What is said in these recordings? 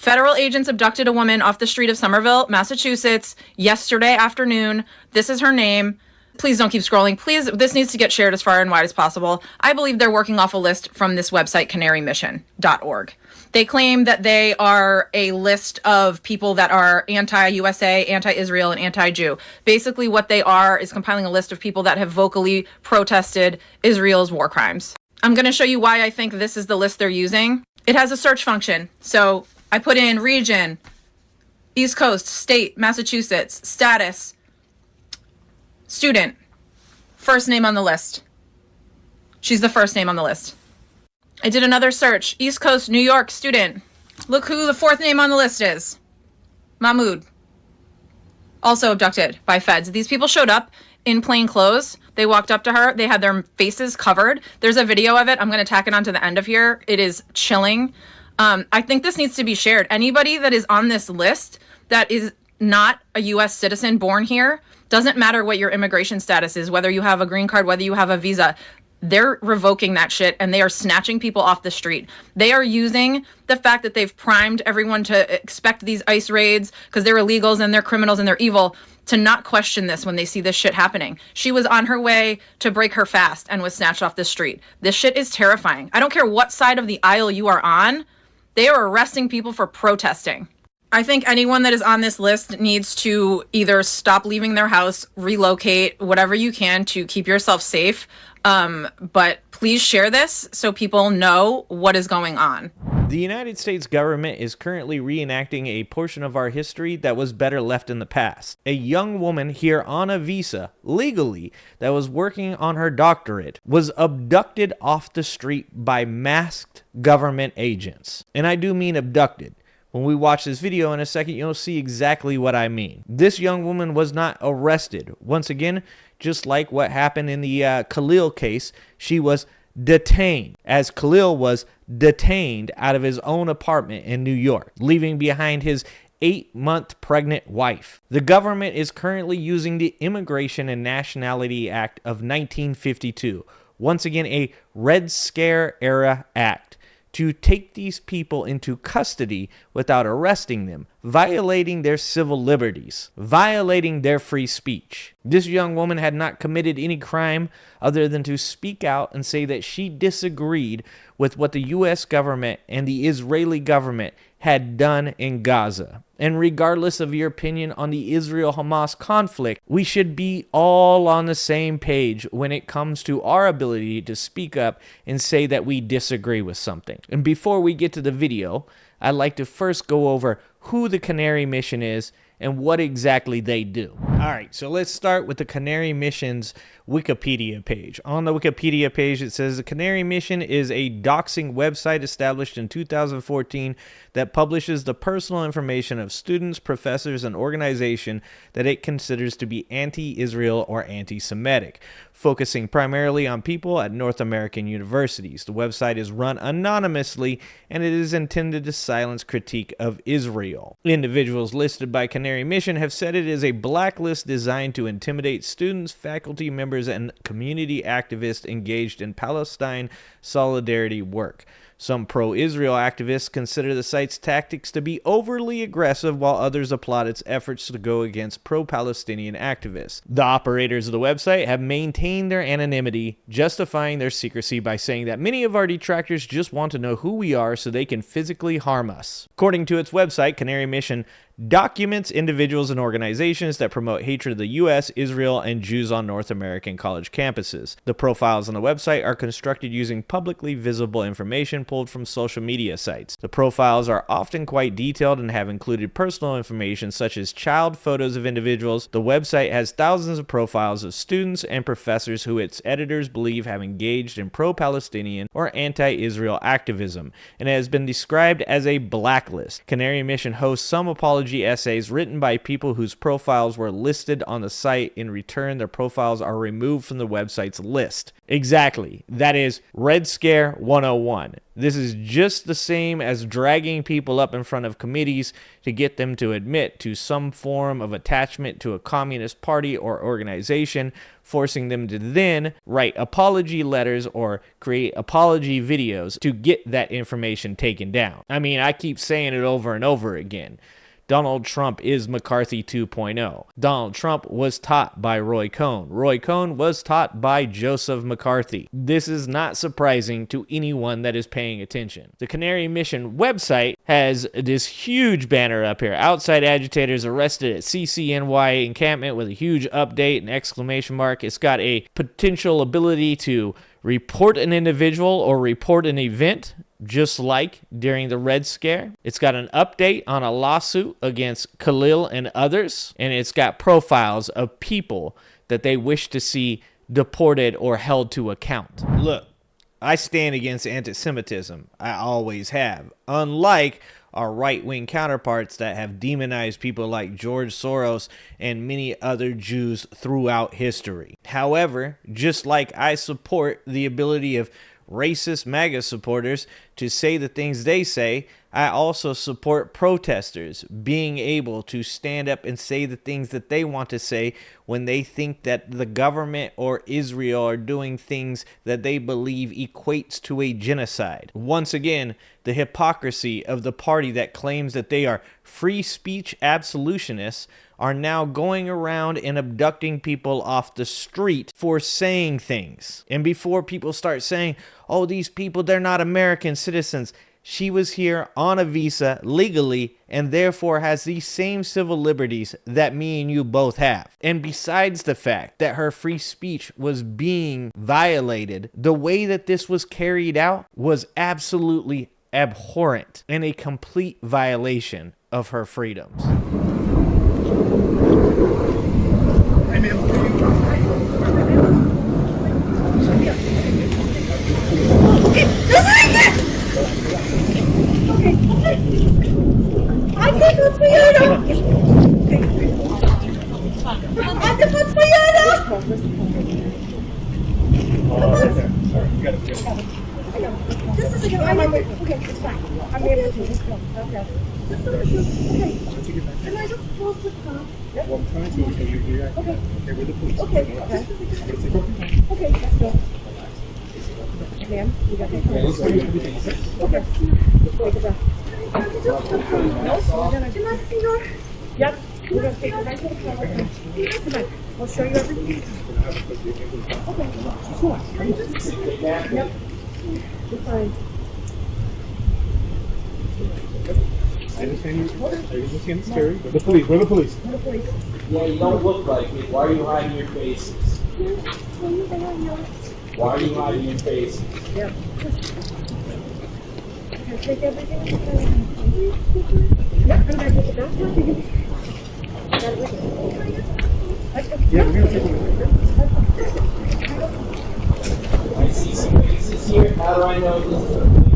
Federal agents abducted a woman off the street of Somerville, Massachusetts, yesterday afternoon. This is her name. Please don't keep scrolling. Please, this needs to get shared as far and wide as possible. I believe they're working off a list from this website, canarymission.org. They claim that they are a list of people that are anti-USA, anti-Israel, and anti-Jew. Basically, what they are is compiling a list of people that have vocally protested Israel's war crimes. I'm going to show you why I think this is the list they're using. It has a search function. So I put in region, East Coast, state, Massachusetts, status, student, first name on the list. She's the first name on the list. I did another search, East Coast, New York, student. Look who the fourth name on the list is. Mahmoud. Also abducted by feds. These people showed up in plain clothes. They walked up to her. They had their faces covered. There's a video of it. I'm going to tack it onto the end of here. It is chilling. I think this needs to be shared. Anybody that is on this list that is not a U.S. citizen born here, doesn't matter what your immigration status is, whether you have a green card, whether you have a visa, they're revoking that shit and they are snatching people off the street. They are using the fact that they've primed everyone to expect these ICE raids because they're illegals and they're criminals and they're evil, to not question this when they see this shit happening. She was on her way to break her fast and was snatched off the street. This shit is terrifying. I don't care what side of the aisle you are on. They are arresting people for protesting. I think anyone that is on this list needs to either stop leaving their house, relocate, whatever you can to keep yourself safe. But please share this so people know what is going on. The United States government is currently reenacting a portion of our history that was better left in the past. A young woman here on a visa, legally, that was working on her doctorate, was abducted off the street by masked government agents. And I do mean abducted. When we watch this video in a second, you'll see exactly what I mean. This young woman was not arrested. Once again, just like what happened in the Khalil case, she was detained, as Khalil was detained out of his own apartment in New York, leaving behind his 8-month pregnant wife. The government is currently using the Immigration and Nationality Act of 1952, once again a Red Scare era act, to take these people into custody without arresting them, violating their civil liberties, violating their free speech. This young woman had not committed any crime other than to speak out and say that she disagreed with what the U.S. government and the Israeli government had done in Gaza. And regardless of your opinion on the Israel-Hamas conflict, we should be all on the same page when it comes to our ability to speak up and say that we disagree with something. And before we get to the video, I'd like to first go over who the Canary Mission is and what exactly they do. All right, so let's start with the Canary Mission's Wikipedia page. On the Wikipedia page, it says the Canary Mission is a doxing website established in 2014 that publishes the personal information of students, professors, and organizations that it considers to be anti-Israel or anti-Semitic, focusing primarily on people at North American universities. The website is run anonymously, and it is intended to silence critique of Israel. Individuals listed by Canary Mission have said it is a blacklist designed to intimidate students, faculty members, and community activists engaged in Palestine solidarity work. Some pro-Israel activists consider the site's tactics to be overly aggressive, while others applaud its efforts to go against pro-Palestinian activists. The operators of the website have maintained their anonymity, justifying their secrecy by saying that many of our detractors just want to know who we are so they can physically harm us. According to its website, Canary Mission documents individuals and organizations that promote hatred of the U.S., Israel, and Jews on North American college campuses. The profiles on the website are constructed using publicly visible information pulled from social media sites. The profiles are often quite detailed and have included personal information such as child photos of individuals. The website has thousands of profiles of students and professors who its editors believe have engaged in pro-Palestinian or anti-Israel activism, and it has been described as a blacklist. Canary Mission hosts some apologies apology essays written by people whose profiles were listed on the site. In return, their profiles are removed from the website's list. Exactly. That is Red Scare 101. This is just the same as dragging people up in front of committees to get them to admit to some form of attachment to a communist party or organization, forcing them to then write apology letters or create apology videos to get that information taken down. I mean, I keep saying it over and over again. Donald Trump is McCarthy 2.0. Donald Trump was taught by Roy Cohn. Roy Cohn was taught by Joseph McCarthy. This is not surprising to anyone that is paying attention. The Canary Mission website has this huge banner up here. Outside agitators arrested at CCNY encampment with a huge update and exclamation mark. It's got a potential ability to report an individual or report an event, just like during the Red Scare. It's got an update on a lawsuit against Khalil and others, and it's got profiles of people that they wish to see deported or held to account. Look, I stand against anti-Semitism. I always have. Unlike our right-wing counterparts that have demonized people like George Soros and many other Jews throughout history. However, just like I support the ability of racist MAGA supporters to say the things they say, I also support protesters being able to stand up and say the things that they want to say when they think that the government or Israel are doing things that they believe equates to a genocide. Once again, the hypocrisy of the party that claims that they are free speech absolutionists are now going around and abducting people off the street for saying things. And before people start saying, oh, these people, they're not American citizens, she was here on a visa legally and therefore has these same civil liberties that me and you both have. And besides the fact that her free speech was being violated, the way that this was carried out was absolutely abhorrent and a complete violation of her freedoms. Ma'am, you got it. Yep. We're going to take it right to the car. Come on. We'll show you everything. Okay. Sure. Yep. You're fine. I understand you. I understand it's scary. Where the police? Where the police? Where the police? Yeah, you don't look like it. Why are you hiding your faces? Why are you hiding your faces? Yep. Can I take everything? Yep. I'm going to take it down. Got it with you. Yeah, we're going to take a look. I see some faces here. How do I know this is the police?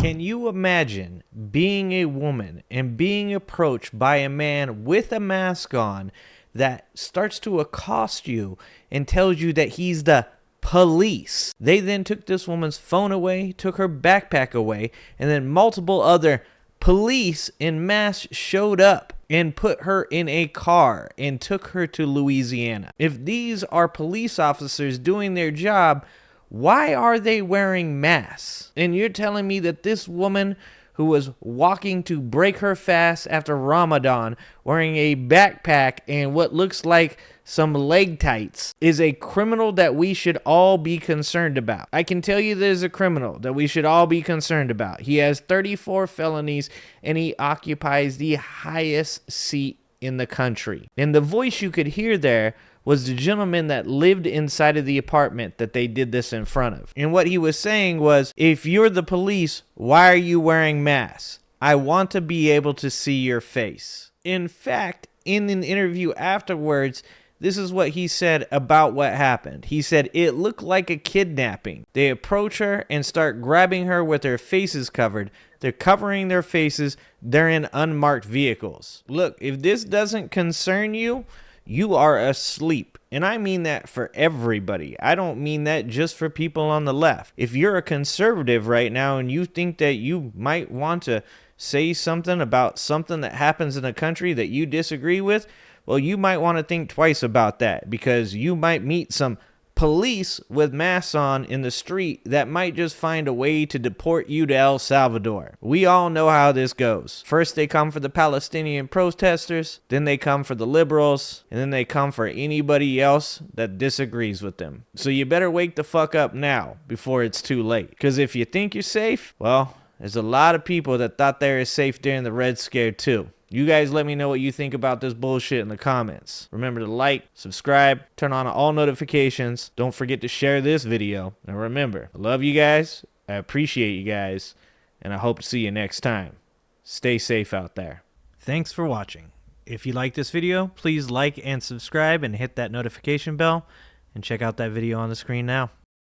Can you imagine being a woman and being approached by a man with a mask on that starts to accost you and tells you that he's the police? They then took this woman's phone away, took her backpack away, and then multiple other police in mass showed up and put her in a car and took her to Louisiana. If these are police officers doing their job, why are they wearing masks? And you're telling me that this woman who was walking to break her fast after Ramadan wearing a backpack and what looks like some leg tights is a criminal that we should all be concerned about. I can tell you there's a criminal that we should all be concerned about. He has 34 felonies and he occupies the highest seat in the country. And the voice you could hear there was the gentleman that lived inside of the apartment that they did this in front of. And what he was saying was, if you're the police, why are you wearing masks? I want to be able to see your face. In fact, in an interview afterwards, This is what he said about what happened. He said, "It looked like a kidnapping. They approach her and start grabbing her with their faces covered. They're covering their faces. They're in unmarked vehicles." Look, if this doesn't concern you, you are asleep. And I mean that for everybody. I don't mean that just for people on the left. If you're a conservative right now and you think that you might want to say something about something that happens in a country that you disagree with, well, you might want to think twice about that, because you might meet some police with masks on in the street that might just find a way to deport you to El Salvador. We all know how this goes. First they come for the Palestinian protesters, then they come for the liberals, and then they come for anybody else that disagrees with them. So you better wake the fuck up now before it's too late. Because if you think you're safe, well, there's a lot of people that thought they were safe during the Red Scare too. You guys let me know what you think about this bullshit in the comments. Remember to like, subscribe, turn on all notifications. Don't forget to share this video. And remember, I love you guys, I appreciate you guys, and I hope to see you next time. Stay safe out there. Thanks for watching. If you like this video, please like and subscribe and hit that notification bell. And check out that video on the screen now.